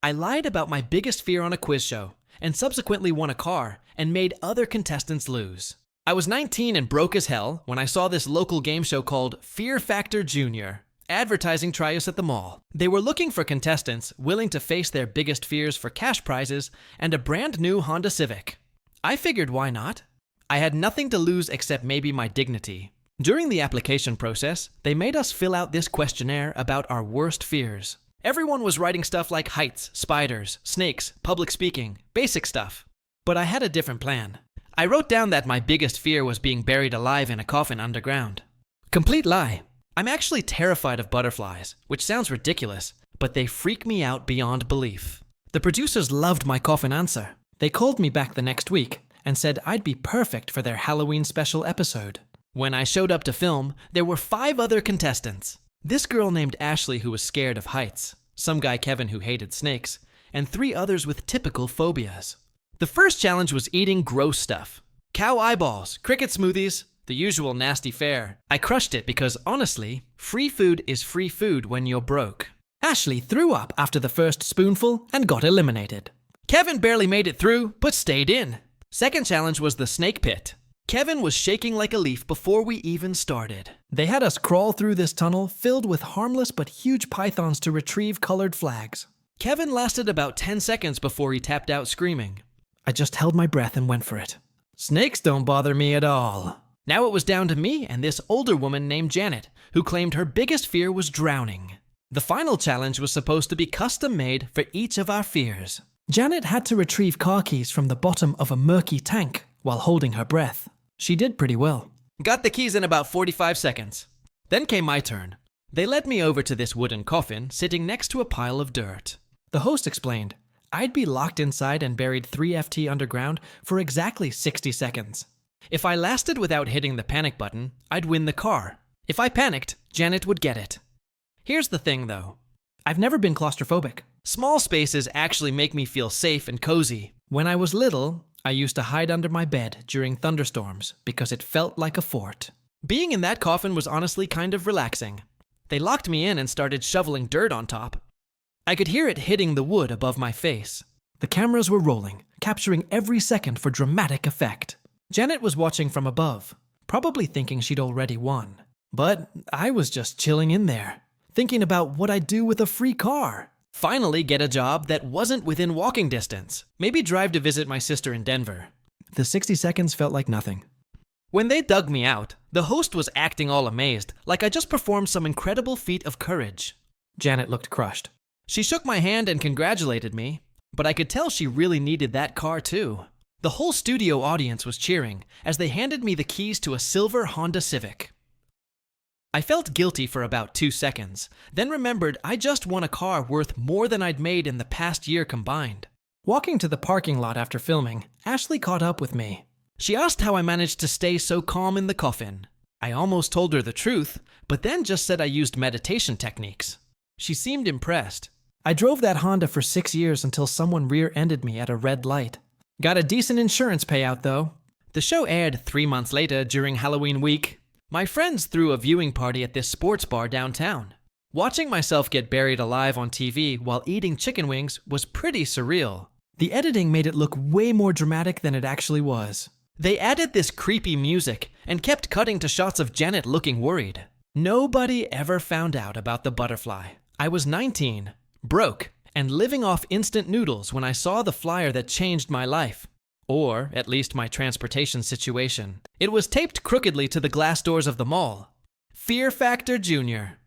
I lied about my biggest fear on a quiz show, and subsequently won a car and made other contestants lose. I was 19 and broke as hell when I saw this local game show called Fear Factor Junior, advertising tryouts at the mall. They were looking for contestants willing to face their biggest fears for cash prizes and a brand new Honda Civic. I figured why not? I had nothing to lose except maybe my dignity. During the application process, they made us fill out this questionnaire about our worst fears. Everyone was writing stuff like heights, spiders, snakes, public speaking, basic stuff. But I had a different plan. I wrote down that my biggest fear was being buried alive in a coffin underground. Complete lie. I'm actually terrified of butterflies, which sounds ridiculous, but they freak me out beyond belief. The producers loved my coffin answer. They called me back the next week and said I'd be perfect for their Halloween special episode. When I showed up to film, there were 5 other contestants. This girl named Ashley who was scared of heights, some guy Kevin who hated snakes, and 3 others with typical phobias. The first challenge was eating gross stuff. Cow eyeballs, cricket smoothies, the usual nasty fare. I crushed it because honestly, free food is free food when you're broke. Ashley threw up after the first spoonful and got eliminated. Kevin barely made it through, but stayed in. Second challenge was the snake pit. Kevin was shaking like a leaf before we even started. They had us crawl through this tunnel filled with harmless but huge pythons to retrieve colored flags. Kevin lasted about 10 seconds before he tapped out screaming. I just held my breath and went for it. Snakes don't bother me at all. Now it was down to me and this older woman named Janet, who claimed her biggest fear was drowning. The final challenge was supposed to be custom made for each of our fears. Janet had to retrieve car keys from the bottom of a murky tank while holding her breath. She did pretty well. Got the keys in about 45 seconds. Then came my turn. They led me over to this wooden coffin sitting next to a pile of dirt. The host explained, I'd be locked inside and buried 3 FT underground for exactly 60 seconds. If I lasted without hitting the panic button, I'd win the car. If I panicked, Janet would get it. Here's the thing though. I've never been claustrophobic. Small spaces actually make me feel safe and cozy. When I was little, I used to hide under my bed during thunderstorms because it felt like a fort. Being in that coffin was honestly kind of relaxing. They locked me in and started shoveling dirt on top. I could hear it hitting the wood above my face. The cameras were rolling, capturing every second for dramatic effect. Janet was watching from above, probably thinking she'd already won. But I was just chilling in there, thinking about what I'd do with a free car. Finally get a job that wasn't within walking distance. Maybe drive to visit my sister in Denver. The 60 seconds felt like nothing. When they dug me out, the host was acting all amazed, like I just performed some incredible feat of courage. Janet looked crushed. She shook my hand and congratulated me, but I could tell she really needed that car too. The whole studio audience was cheering as they handed me the keys to a silver Honda Civic. I felt guilty for about 2 seconds, then remembered I just won a car worth more than I'd made in the past year combined. Walking to the parking lot after filming, Ashley caught up with me. She asked how I managed to stay so calm in the coffin. I almost told her the truth, but then just said I used meditation techniques. She seemed impressed. I drove that Honda for 6 years until someone rear-ended me at a red light. Got a decent insurance payout though. The show aired 3 months later during Halloween week. My friends threw a viewing party at this sports bar downtown. Watching myself get buried alive on TV while eating chicken wings was pretty surreal. The editing made it look way more dramatic than it actually was. They added this creepy music and kept cutting to shots of Janet looking worried. Nobody ever found out about the butterfly. I was 19, broke, and living off instant noodles when I saw the flyer that changed my life. Or, at least my transportation situation. It was taped crookedly to the glass doors of the mall. Fear Factor Junior.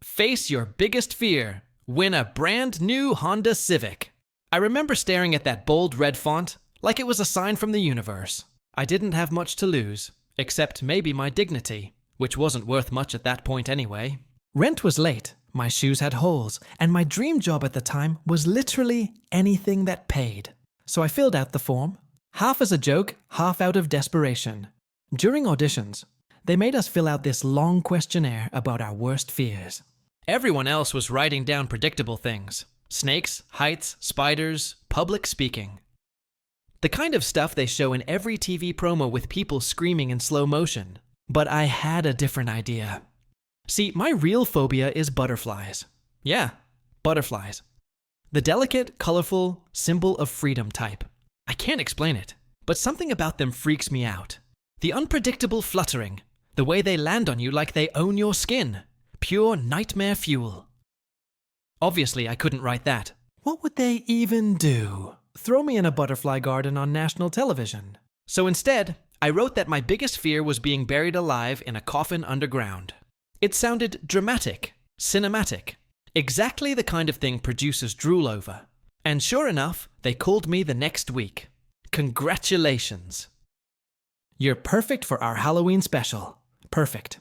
Face your biggest fear. Win a brand new Honda Civic. I remember staring at that bold red font like it was a sign from the universe. I didn't have much to lose, except maybe my dignity, which wasn't worth much at that point anyway. Rent was late, my shoes had holes, and my dream job at the time was literally anything that paid. So I filled out the form. Half as a joke, half out of desperation. During auditions, they made us fill out this long questionnaire about our worst fears. Everyone else was writing down predictable things. Snakes, heights, spiders, public speaking. The kind of stuff they show in every TV promo with people screaming in slow motion. But I had a different idea. See, my real phobia is butterflies. Yeah, butterflies. The delicate, colorful, symbol of freedom type. I can't explain it, but something about them freaks me out. The unpredictable fluttering, the way they land on you like they own your skin. Pure nightmare fuel. Obviously, I couldn't write that. What would they even do? Throw me in a butterfly garden on national television. So instead, I wrote that my biggest fear was being buried alive in a coffin underground. It sounded dramatic, cinematic, exactly the kind of thing producers drool over. And sure enough, they called me the next week. Congratulations. You're perfect for our Halloween special. Perfect.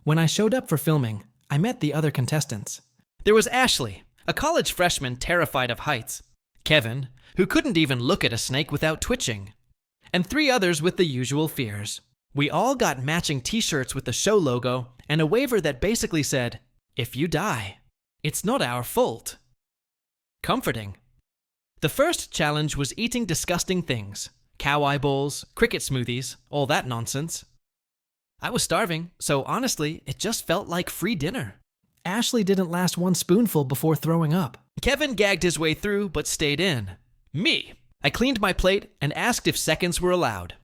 When I showed up for filming, I met the other contestants. There was Ashley, a college freshman terrified of heights. Kevin, who couldn't even look at a snake without twitching. And 3 others with the usual fears. We all got matching t-shirts with the show logo and a waiver that basically said, "If you die, it's not our fault." Comforting. The first challenge was eating disgusting things. Cow eyeballs, cricket smoothies, all that nonsense. I was starving, so honestly, it just felt like free dinner. Ashley didn't last one spoonful before throwing up. Kevin gagged his way through, but stayed in. Me. I cleaned my plate and asked if seconds were allowed.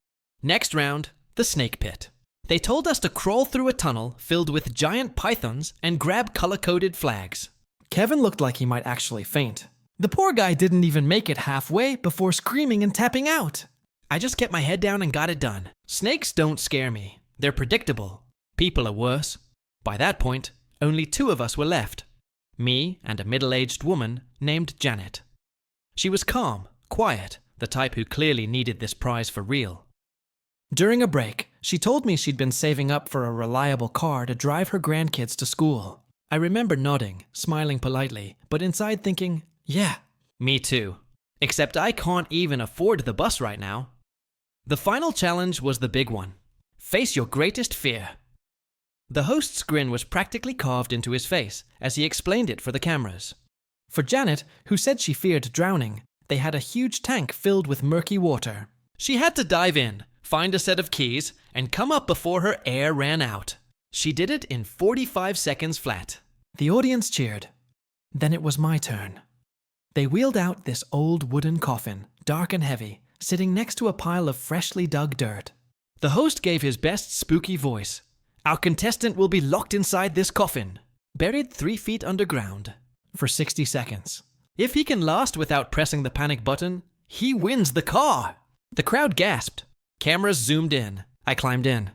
Next round, the snake pit. They told us to crawl through a tunnel filled with giant pythons and grab color-coded flags. Kevin looked like he might actually faint. The poor guy didn't even make it halfway before screaming and tapping out. I just kept my head down and got it done. Snakes don't scare me. They're predictable. People are worse. By that point, only 2 of us were left. Me and a middle-aged woman named Janet. She was calm, quiet, the type who clearly needed this prize for real. During a break, she told me she'd been saving up for a reliable car to drive her grandkids to school. I remember nodding, smiling politely, but inside thinking, yeah, me too. Except I can't even afford the bus right now. The final challenge was the big one. Face your greatest fear. The host's grin was practically carved into his face as he explained it for the cameras. For Janet, who said she feared drowning, they had a huge tank filled with murky water. She had to dive in, find a set of keys, and come up before her air ran out. She did it in 45 seconds flat. The audience cheered. Then it was my turn. They wheeled out this old wooden coffin, dark and heavy, sitting next to a pile of freshly dug dirt. The host gave his best spooky voice. Our contestant will be locked inside this coffin, buried 3 feet underground, for 60 seconds. If he can last without pressing the panic button, he wins the car. The crowd gasped. Cameras zoomed in. I climbed in.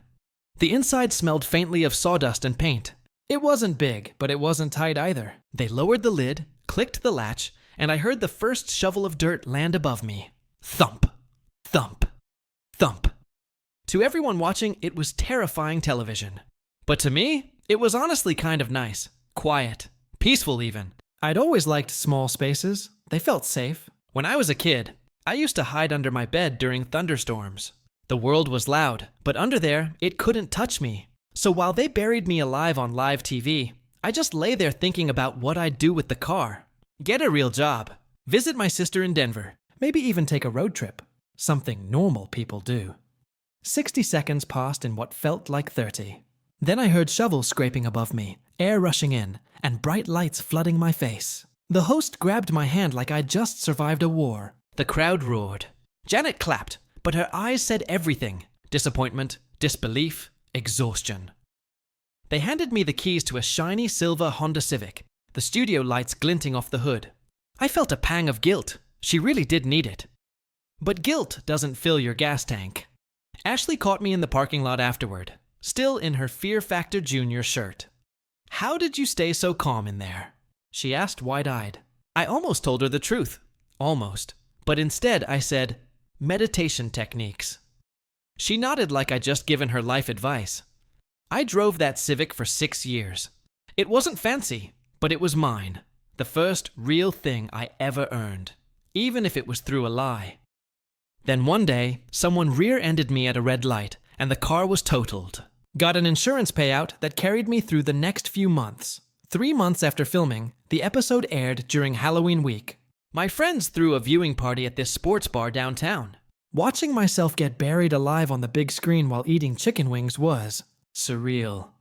The inside smelled faintly of sawdust and paint. It wasn't big, but it wasn't tight either. They lowered the lid, clicked the latch, and I heard the first shovel of dirt land above me. Thump, thump, thump. To everyone watching, it was terrifying television. But to me, it was honestly kind of nice. Quiet. Peaceful even. I'd always liked small spaces. They felt safe. When I was a kid, I used to hide under my bed during thunderstorms. The world was loud, but under there, it couldn't touch me. So while they buried me alive on live TV, I just lay there thinking about what I'd do with the car. Get a real job. Visit my sister in Denver. Maybe even take a road trip. Something normal people do. 60 seconds passed in what felt like 30. Then I heard shovels scraping above me, air rushing in, and bright lights flooding my face. The host grabbed my hand like I'd just survived a war. The crowd roared. Janet clapped, but her eyes said everything. Disappointment, disbelief, exhaustion. They handed me the keys to a shiny silver Honda Civic, the studio lights glinting off the hood. I felt a pang of guilt. She really did need it. But guilt doesn't fill your gas tank. Ashley caught me in the parking lot afterward, still in her Fear Factor Junior shirt. "How did you stay so calm in there?" she asked wide-eyed. I almost told her the truth. Almost. But instead I said, meditation techniques. She nodded like I'd just given her life advice. I drove that Civic for 6 years. It wasn't fancy, but it was mine. The first real thing I ever earned, even if it was through a lie. Then one day, someone rear-ended me at a red light, and the car was totaled. Got an insurance payout that carried me through the next few months. 3 months after filming, the episode aired during Halloween week. My friends threw a viewing party at this sports bar downtown. Watching myself get buried alive on the big screen while eating chicken wings was surreal.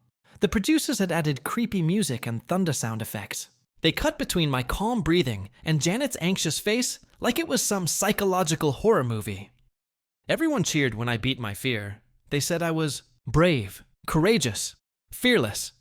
The producers had added creepy music and thunder sound effects. They cut between my calm breathing and Janet's anxious face like it was some psychological horror movie. Everyone cheered when I beat my fear. They said I was brave, courageous, fearless.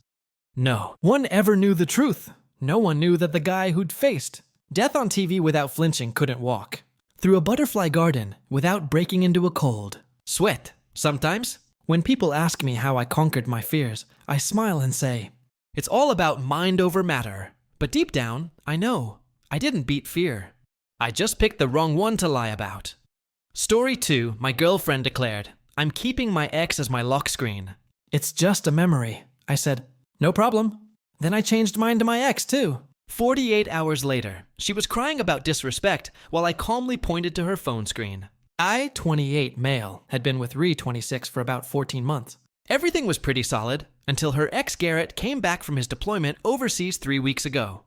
No one ever knew the truth. No one knew that the guy who'd faced death on TV without flinching couldn't walk through a butterfly garden without breaking into a cold sweat. Sometimes, when people ask me how I conquered my fears, I smile and say, it's all about mind over matter. But deep down, I know I didn't beat fear. I just picked the wrong one to lie about. Story 2, my girlfriend declared, I'm keeping my ex as my lock screen. It's just a memory. I said, no problem. Then I changed mine to my ex too. 48 hours later, she was crying about disrespect while I calmly pointed to her phone screen. I, 28 male, had been with Ree, 26 for about 14 months. Everything was pretty solid until her ex Garrett came back from his deployment overseas 3 weeks ago.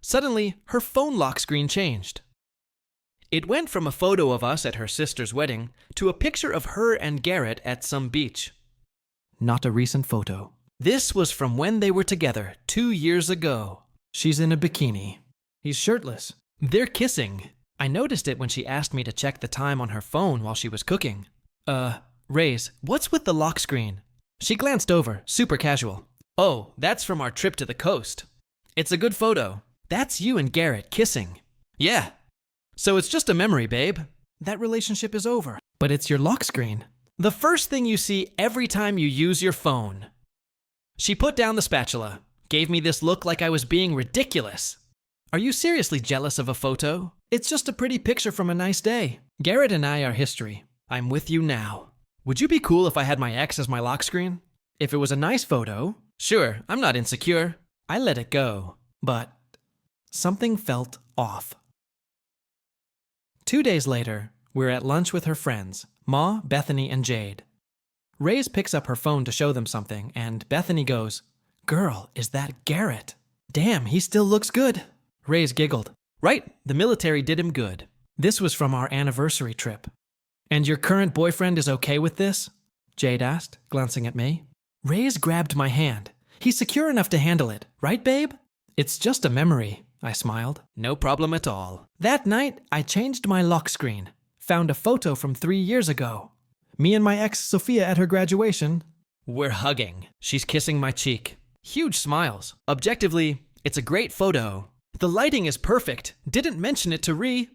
Suddenly, her phone lock screen changed. It went from a photo of us at her sister's wedding to a picture of her and Garrett at some beach. Not a recent photo. This was from when they were together 2 years ago. She's in a bikini. He's shirtless. They're kissing. I noticed it when she asked me to check the time on her phone while she was cooking. Raze, what's with the lock screen? She glanced over, super casual. Oh, that's from our trip to the coast. It's a good photo. That's you and Garrett kissing. Yeah. So it's just a memory, babe. That relationship is over. But it's your lock screen. The first thing you see every time you use your phone. She put down the spatula, gave me this look like I was being ridiculous. Are you seriously jealous of a photo? It's just a pretty picture from a nice day. Garrett and I are history. I'm with you now. Would you be cool if I had my ex as my lock screen? If it was a nice photo, sure, I'm not insecure. I let it go. But something felt off. 2 days later, we're at lunch with her friends, Ma, Bethany, and Jade. Raze picks up her phone to show them something, and Bethany goes, Girl, is that Garrett? Damn, he still looks good. Raze giggled. Right, the military did him good. This was from our anniversary trip. And your current boyfriend is okay with this? Jade asked, glancing at me. Raze grabbed my hand. He's secure enough to handle it, right, babe? It's just a memory, I smiled. No problem at all. That night, I changed my lock screen. Found a photo from 3 years ago. Me and my ex, Sophia, at her graduation. We're hugging. She's kissing my cheek. Huge smiles. Objectively, it's a great photo. The lighting is perfect. Didn't mention it to Ree.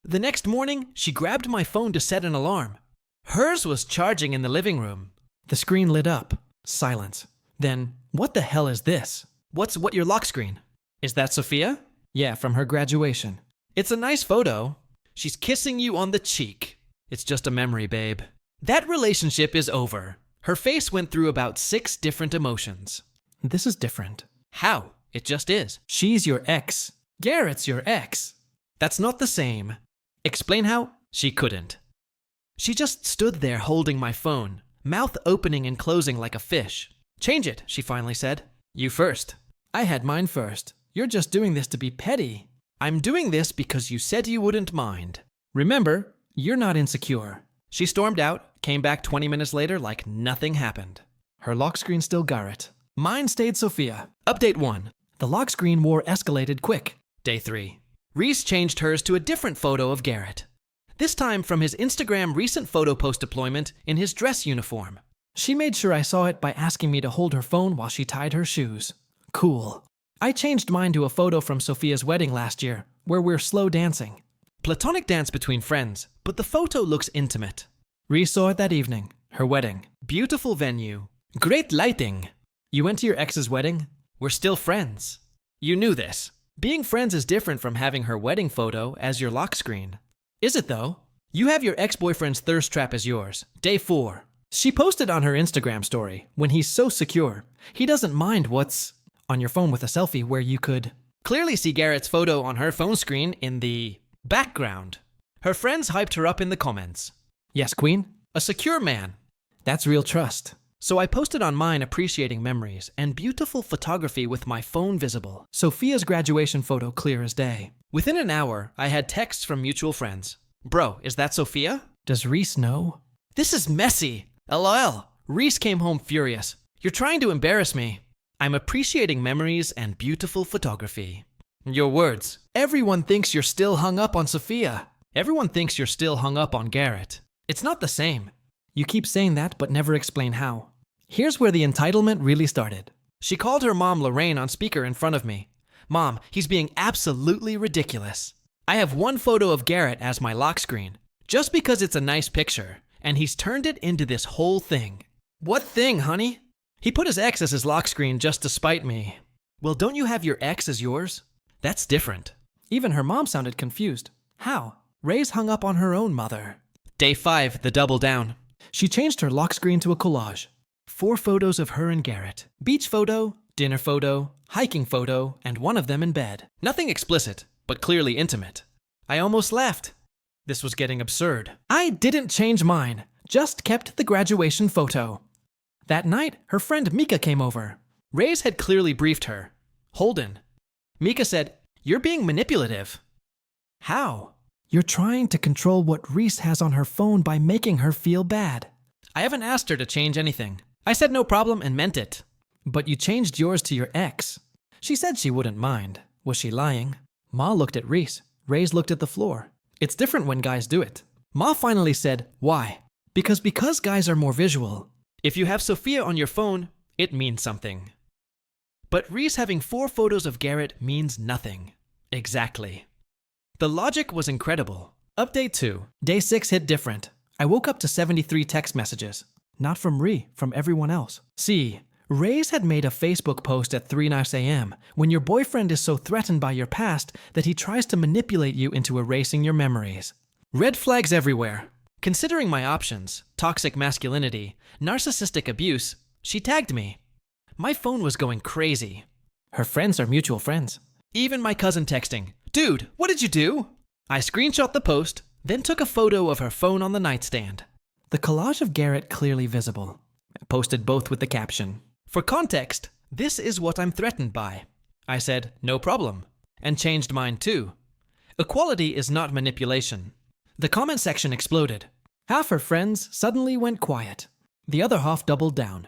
The next morning, she grabbed my phone to set an alarm. Hers was charging in the living room. The screen lit up. Silence. Then, what the hell is this? What's your lock screen? Is that Sophia? Yeah, from her graduation. It's a nice photo. She's kissing you on the cheek. It's just a memory, babe. That relationship is over. Her face went through about 6 different emotions. This is different. How? It just is. She's your ex. Garrett's your ex. That's not the same. Explain how? She couldn't. She just stood there holding my phone, mouth opening and closing like a fish. Change it, she finally said. You first. I had mine first. You're just doing this to be petty. I'm doing this because you said you wouldn't mind. Remember, you're not insecure. She stormed out, came back 20 minutes later like nothing happened. Her lock screen still Garrett. Mine stayed Sophia. Update 1. The lock screen war escalated quick. Day 3. Reese changed hers to a different photo of Garrett. This time from his Instagram recent photo post deployment in his dress uniform. She made sure I saw it by asking me to hold her phone while she tied her shoes. Cool. I changed mine to a photo from Sophia's wedding last year, where we're slow dancing. Platonic dance between friends, but the photo looks intimate. Reese saw it that evening, her wedding. Beautiful venue. Great lighting. You went to your ex's wedding? We're still friends. You knew this. Being friends is different from having her wedding photo as your lock screen. Is it though? You have your ex-boyfriend's thirst trap as yours. Day 4. She posted on her Instagram story, when he's so secure, he doesn't mind what's on your phone with a selfie where you could clearly see Garrett's photo on her phone screen in the background. Her friends hyped her up in the comments. Yes, queen? A secure man. That's real trust. So I posted on mine appreciating memories and beautiful photography with my phone visible. Sophia's graduation photo clear as day. Within an hour, I had texts from mutual friends. Bro, is that Sophia? Does Reese know? This is messy. LOL. Reese came home furious. You're trying to embarrass me. I'm appreciating memories and beautiful photography. Your words. Everyone thinks you're still hung up on Sophia. Everyone thinks you're still hung up on Garrett. It's not the same. You keep saying that, but never explain how. Here's where the entitlement really started. She called her mom Lorraine on speaker in front of me. Mom, he's being absolutely ridiculous. I have one photo of Garrett as my lock screen, just because it's a nice picture, and he's turned it into this whole thing. What thing, honey? He put his ex as his lock screen just to spite me. Well, don't you have your ex as yours? That's different. Even her mom sounded confused. How? Ray's hung up on her own mother. Day 5, the double down. She changed her lock screen to a collage. 4 photos of her and Garrett. Beach photo, dinner photo, hiking photo, and one of them in bed. Nothing explicit, but clearly intimate. I almost laughed. This was getting absurd. I didn't change mine, just kept the graduation photo. That night, her friend Mika came over. Ray's had clearly briefed her. Holden. Mika said, "You're being manipulative." How? You're trying to control what Reese has on her phone by making her feel bad. I haven't asked her to change anything. I said no problem and meant it. But you changed yours to your ex. She said she wouldn't mind. Was she lying? Ma looked at Reese. Ray's looked at the floor. It's different when guys do it. Ma finally said, why? Because guys are more visual. If you have Sophia on your phone, it means something. But Reese having 4 photos of Garrett means nothing. Exactly. The logic was incredible. Update 2. Day 6 hit different. I woke up to 73 text messages. Not from Ree, from everyone else. See, Ray's had made a Facebook post at 3:00 a.m. when your boyfriend is so threatened by your past that he tries to manipulate you into erasing your memories. Red flags everywhere. Considering my options, toxic masculinity, narcissistic abuse, she tagged me. My phone was going crazy. Her friends are mutual friends. Even my cousin texting, "Dude, what did you do?" I screenshot the post, then took a photo of her phone on the nightstand. The collage of Garrett clearly visible. I posted both with the caption. For context, this is what I'm threatened by. I said, no problem, and changed mine too. Equality is not manipulation. The comment section exploded. Half her friends suddenly went quiet. The other half doubled down.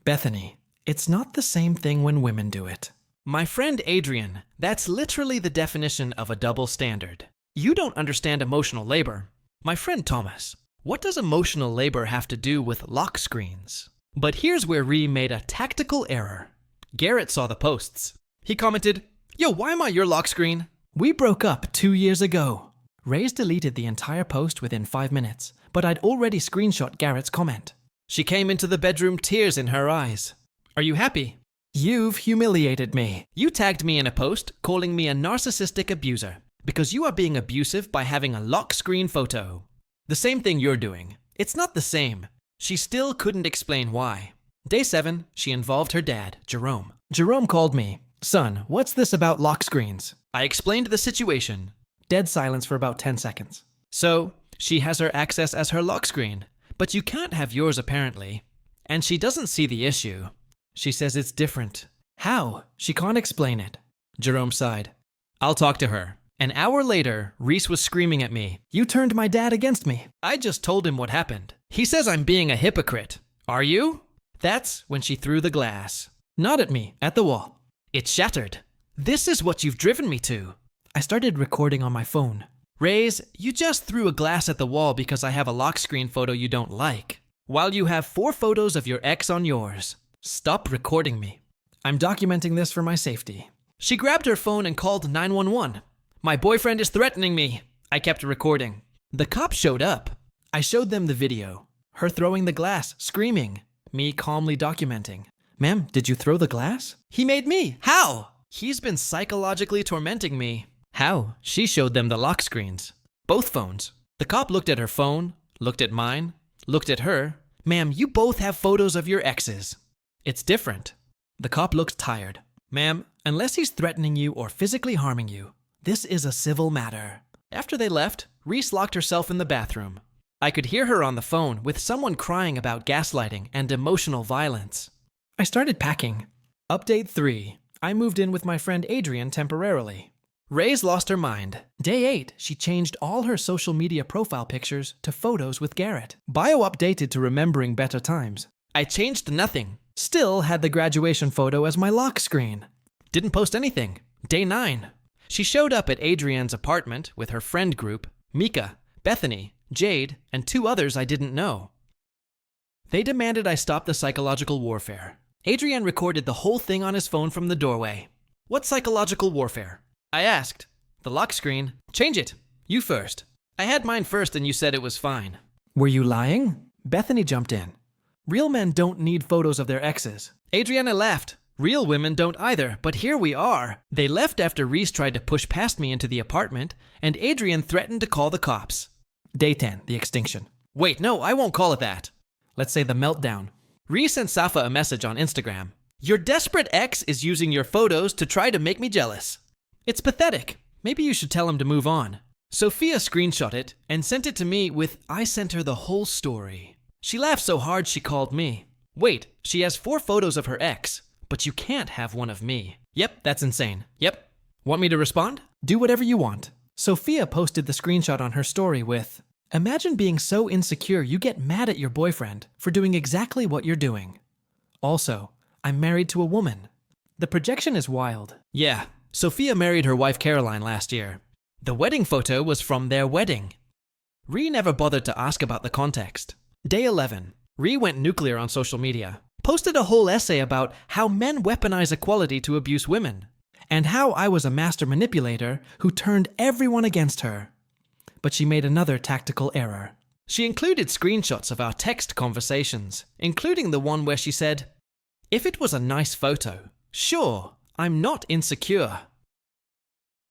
Bethany, it's not the same thing when women do it. My friend Adrian, that's literally the definition of a double standard. You don't understand emotional labor. My friend Thomas, what does emotional labor have to do with lock screens? But here's where Ree made a tactical error. Garrett saw the posts. He commented, "Yo, why am I your lock screen?" We broke up 2 years ago. Ray's deleted the entire post within 5 minutes, but I'd already screenshot Garrett's comment. She came into the bedroom, tears in her eyes. Are you happy? You've humiliated me. You tagged me in a post calling me a narcissistic abuser because you are being abusive by having a lock screen photo. The same thing you're doing. It's not the same. She still couldn't explain why. Day 7, she involved her dad, Jerome. Jerome called me. Son, what's this about lock screens? I explained the situation. Dead silence for about 10 seconds. So, she has her access as her lock screen, but you can't have yours apparently. And she doesn't see the issue. She says it's different. How? She can't explain it. Jerome sighed. I'll talk to her. An hour later, Reese was screaming at me. You turned my dad against me. I just told him what happened. He says I'm being a hypocrite. Are you? That's when she threw the glass. Not at me, at the wall. It shattered. This is what you've driven me to. I started recording on my phone. Rays, you just threw a glass at the wall because I have a lock screen photo you don't like, while you have 4 photos of your ex on yours. Stop recording me. I'm documenting this for my safety. She grabbed her phone and called 911. My boyfriend is threatening me. I kept recording. The cops showed up. I showed them the video. Her throwing the glass, screaming. Me calmly documenting. Ma'am, did you throw the glass? He made me. How? He's been psychologically tormenting me. How? She showed them the lock screens. Both phones. The cop looked at her phone, looked at mine, looked at her. Ma'am, you both have photos of your exes. It's different. The cop looked tired. Ma'am, unless he's threatening you or physically harming you, this is a civil matter. After they left, Reese locked herself in the bathroom. I could hear her on the phone with someone crying about gaslighting and emotional violence. I started packing. Update 3. I moved in with my friend Adrian temporarily. Ray's lost her mind. Day 8, she changed all her social media profile pictures to photos with Garrett. Bio updated to remembering better times. I changed nothing. Still had the graduation photo as my lock screen. Didn't post anything. Day 9. She showed up at Adrienne's apartment with her friend group, Mika, Bethany, Jade, and 2 others I didn't know. They demanded I stop the psychological warfare. Adrienne recorded the whole thing on his phone from the doorway. What psychological warfare? I asked. The lock screen. Change it. You first. I had mine first and you said it was fine. Were you lying? Bethany jumped in. Real men don't need photos of their exes. Adriana laughed. Real women don't either, but here we are. They left after Reese tried to push past me into the apartment, and Adrienne threatened to call the cops. Day 10, the extinction. Wait, no, I won't call it that. Let's say the meltdown. Reese sent Safa a message on Instagram. Your desperate ex is using your photos to try to make me jealous. It's pathetic. Maybe you should tell him to move on. Sophia screenshot it and sent it to me with, I sent her the whole story. She laughed so hard she called me. Wait, she has 4 photos of her ex, but you can't have one of me. Yep, that's insane. Yep. Want me to respond? Do whatever you want. Sophia posted the screenshot on her story with, imagine being so insecure you get mad at your boyfriend for doing exactly what you're doing. Also, I'm married to a woman. The projection is wild. Yeah, Sophia married her wife Caroline last year. The wedding photo was from their wedding. Ree never bothered to ask about the context. Day 11. Ree went nuclear on social media. Posted a whole essay about how men weaponize equality to abuse women, and how I was a master manipulator who turned everyone against her. But she made another tactical error. She included screenshots of our text conversations, including the one where she said, if it was a nice photo, sure, I'm not insecure.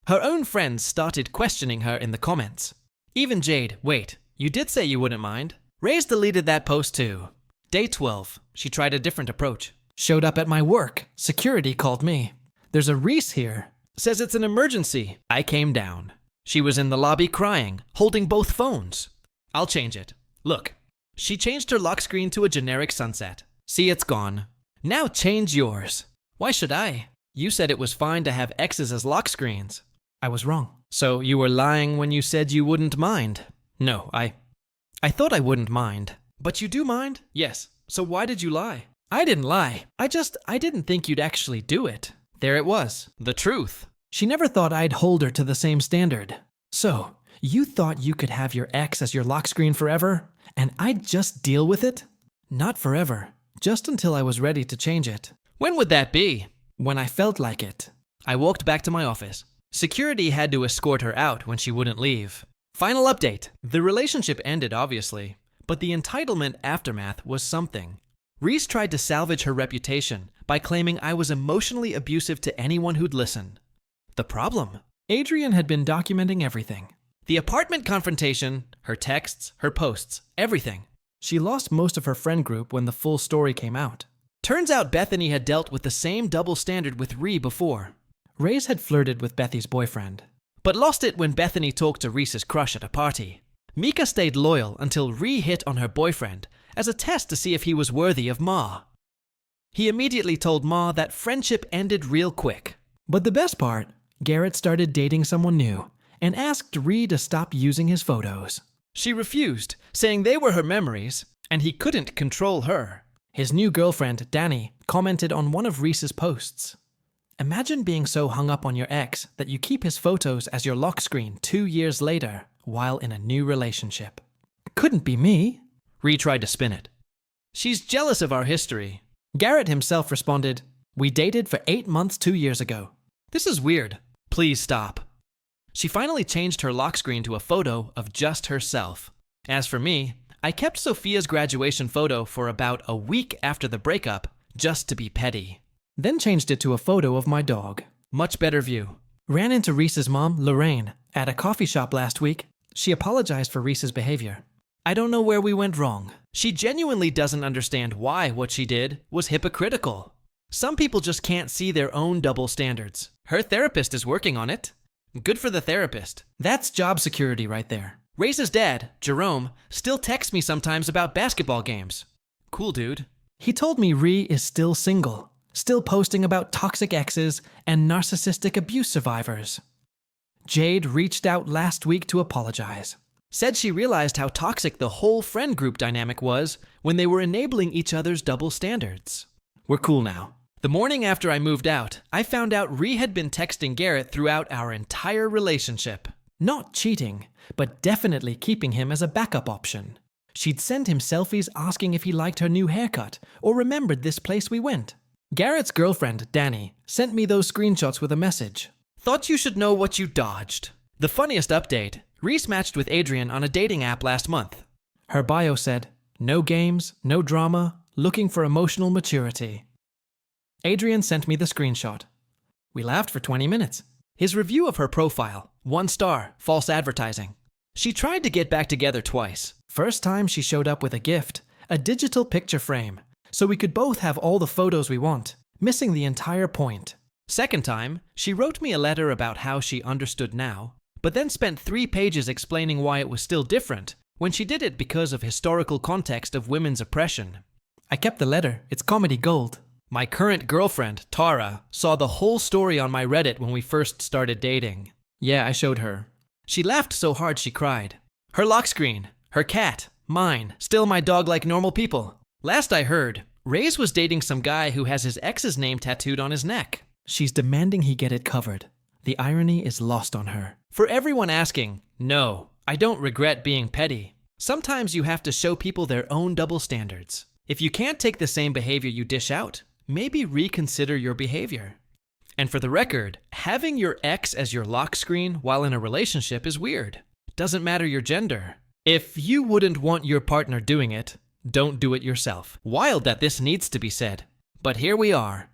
Her own friends started questioning her in the comments. Even Jade, wait, you did say you wouldn't mind. Ray's deleted that post too. Day 12, she tried a different approach. Showed up at my work. Security called me. There's a Reese here. Says it's an emergency. I came down. She was in the lobby crying, holding both phones. I'll change it. Look, she changed her lock screen to a generic sunset. See, it's gone. Now change yours. Why should I? You said it was fine to have exes as lock screens. I was wrong. So you were lying when you said you wouldn't mind? No, I thought I wouldn't mind. But you do mind? Yes. So why did you lie? I didn't lie. I didn't think you'd actually do it. There it was. The truth. She never thought I'd hold her to the same standard. So, you thought you could have your ex as your lock screen forever? And I'd just deal with it? Not forever. Just until I was ready to change it. When would that be? When I felt like it. I walked back to my office. Security had to escort her out when she wouldn't leave. Final update. The relationship ended, obviously. But the entitlement aftermath was something. Reese tried to salvage her reputation by claiming I was emotionally abusive to anyone who'd listen. The problem? Adrienne had been documenting everything. The apartment confrontation, her texts, her posts, everything. She lost most of her friend group when the full story came out. Turns out Bethany had dealt with the same double standard with Ree before. Ray's had flirted with Bethy's boyfriend, but lost it when Bethany talked to Reese's crush at a party. Mika stayed loyal until Ree hit on her boyfriend as a test to see if he was worthy of Ma. He immediately told Ma that friendship ended real quick. But the best part, Garrett started dating someone new and asked Ree to stop using his photos. She refused, saying they were her memories and he couldn't control her. His new girlfriend, Danny, commented on one of Reese's posts. Imagine being so hung up on your ex that you keep his photos as your lock screen 2 years later while in a new relationship. Couldn't be me. Ree tried to spin it. She's jealous of our history. Garrett himself responded, we dated for 8 months 2 years ago. This is weird. Please stop. She finally changed her lock screen to a photo of just herself. As for me, I kept Sophia's graduation photo for about a week after the breakup just to be petty. Then changed it to a photo of my dog. Much better view. Ran into Reese's mom, Lorraine, at a coffee shop last week. She apologized for Reese's behavior. I don't know where we went wrong. She genuinely doesn't understand why what she did was hypocritical. Some people just can't see their own double standards. Her therapist is working on it. Good for the therapist. That's job security right there. Ray's dad, Jerome, still texts me sometimes about basketball games. Cool dude. He told me Ree is still single. Still posting about toxic exes and narcissistic abuse survivors. Jade reached out last week to apologize. Said she realized how toxic the whole friend group dynamic was when they were enabling each other's double standards. We're cool now. The morning after I moved out, I found out Ree had been texting Garrett throughout our entire relationship. Not cheating, but definitely keeping him as a backup option. She'd send him selfies asking if he liked her new haircut or remembered this place we went. Garrett's girlfriend, Danny, sent me those screenshots with a message. Thought you should know what you dodged. The funniest update, Reese matched with Adrian on a dating app last month. Her bio said, "No games, no drama, looking for emotional maturity." Adrian sent me the screenshot. We laughed for 20 minutes. His review of her profile, 1 star, false advertising. She tried to get back together twice. First time she showed up with a gift, a digital picture frame, so we could both have all the photos we want, missing the entire point. Second time, she wrote me a letter about how she understood now, but then spent 3 pages explaining why it was still different, when she did it because of historical context of women's oppression. I kept the letter, it's comedy gold. My current girlfriend, Tara, saw the whole story on my Reddit when we first started dating. Yeah, I showed her. She laughed so hard she cried. Her lock screen, her cat, mine, still my dog like normal people. Last I heard, Reyes was dating some guy who has his ex's name tattooed on his neck. She's demanding he get it covered. The irony is lost on her. For everyone asking, no, I don't regret being petty. Sometimes you have to show people their own double standards. If you can't take the same behavior you dish out, maybe reconsider your behavior. And for the record, having your ex as your lock screen while in a relationship is weird. Doesn't matter your gender. If you wouldn't want your partner doing it, don't do it yourself. Wild that this needs to be said. But here we are.